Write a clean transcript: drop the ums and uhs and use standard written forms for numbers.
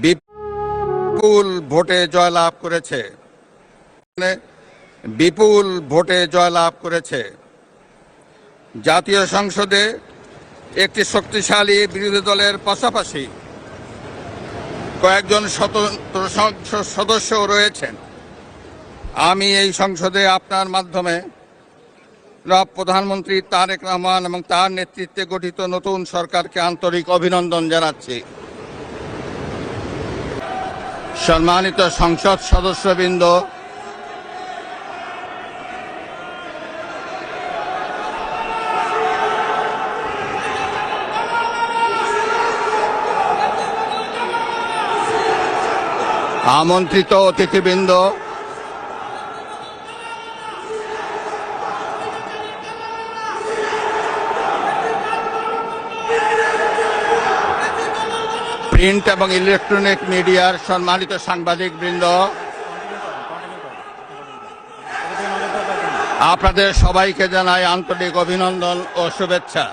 বিপুল ভোটে জয়লাভ করেছে। বিপুল ভোটে জয়লাভ করেছে। জাতীয় সংসদে একটি শক্তিশালী বিরোধী দলের পাশাপাশি কয়েকজন স্বতন্ত্র সংসদ সদস্য রয়েছেন। আমি এই সংসদে আপনার মাধ্যমে প্রধানমন্ত্রী তারেক রহমান এবং তার নেতৃত্বে গঠিত নতুন সরকারকে আন্তরিক অভিনন্দন জানাচ্ছি। সম্মানিত সংসদ সদস্যবৃন্দ, আমন্ত্রিত অতিথিবৃন্দ, প্রিন্ট এবং ইলেকট্রনিক মিডিয়ার সম্মানিত সাংবাদিকবৃন্দ, আপনাদের সবাইকে জানাই আন্তরিক অভিনন্দন ও শুভেচ্ছা।